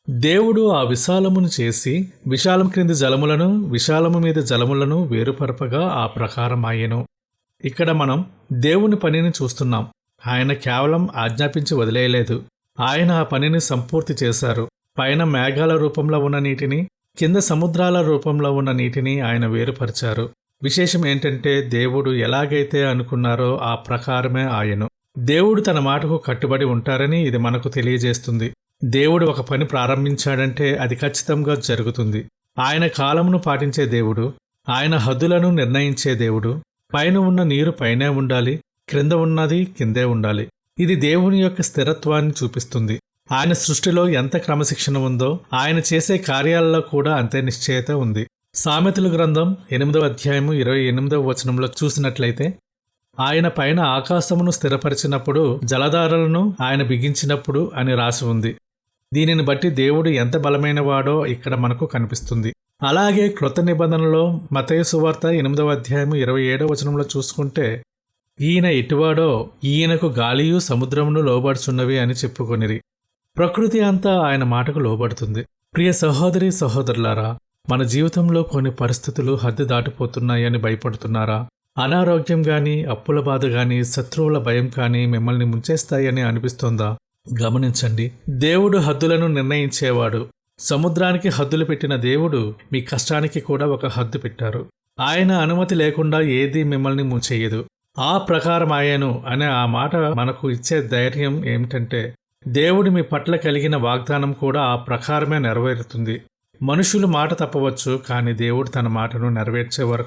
దేవుడు ఆ విశాలమును చేసి విశాలం క్రింది జలములను విశాలము మీద జలములను వేరుపరపగా ఆ ప్రకారమాయెను. ఇక్కడ మనం దేవుని పనిని చూస్తున్నాం. ఆయన కేవలం ఆజ్ఞాపించి వదిలేయలేదు. ఆయన ఆ పనిని సంపూర్తి చేశారు. పైన మేఘాల రూపంలో ఉన్న నీటిని, కింద సముద్రాల రూపంలో ఉన్న నీటిని ఆయన వేరుపరిచారు. విశేషం ఏంటంటే దేవుడు ఎలాగైతే అనుకున్నారో ఆ ప్రకారమే ఆయను. దేవుడు తన మాటకు కట్టుబడి ఉంటారని ఇది మనకు తెలియజేస్తుంది. దేవుడు ఒక పని ప్రారంభించాడంటే అది ఖచ్చితంగా జరుగుతుంది. ఆయన కాలమును పాటించే దేవుడు, ఆయన హద్దులను నిర్ణయించే దేవుడు. పైన ఉన్న నీరు పైనే ఉండాలి, క్రింద ఉన్నది కిందే ఉండాలి. ఇది దేవుని యొక్క స్థిరత్వాన్ని చూపిస్తుంది. ఆయన సృష్టిలో ఎంత క్రమశిక్షణ ఉందో ఆయన చేసే కార్యాలలో కూడా అంతే నిశ్చయత ఉంది. సామెతల గ్రంథం 8వ అధ్యాయము 28వ వచనంలో చూసినట్లయితే, ఆయన పైన ఆకాశమును స్థిరపరిచినప్పుడు జలధారలను ఆయన బిగించినప్పుడు అని రాసి ఉంది. దీనిని బట్టి దేవుడు ఎంత బలమైనవాడో ఇక్కడ మనకు కనిపిస్తుంది. అలాగే క్రొత్త నిబంధనలో మత్తయి సువార్త 8వ అధ్యాయము 27వ వచనంలో చూసుకుంటే, ఈయన ఎటువాడో ఈయనకు గాలియు సముద్రమును లోబడుచున్నవి అని చెప్పుకొనిరి. ప్రకృతి అంతా ఆయన మాటకు లోబడుతుంది. ప్రియ సహోదరి సహోదరులారా, మన జీవితంలో కొన్ని పరిస్థితులు హద్దు దాటిపోతున్నాయని భయపడుతున్నారా? అనారోగ్యం గాని, అప్పుల బాధ గాని, శత్రువుల భయం కానీ మిమ్మల్ని ముంచేస్తాయని అనిపిస్తోందా? గమనించండి, దేవుడు హద్దులను నిర్ణయించేవాడు. సముద్రానికి హద్దులు పెట్టిన దేవుడు మీ కష్టానికి కూడా ఒక హద్దు పెట్టారు. ఆయన అనుమతి లేకుండా ఏదీ మిమ్మల్ని ముంచెయ్యదు. ఆ ప్రకారం ఆయను అనే ఆ మాట మనకు ఇచ్చే ధైర్యం ఏమిటంటే, దేవుడు మీ పట్ల కలిగిన వాగ్దానం కూడా ఆ ప్రకారమే నెరవేరుతుంది. మనుషులు మాట తప్పవచ్చు, కానీ దేవుడు తన మాటను నెరవేర్చే వరకు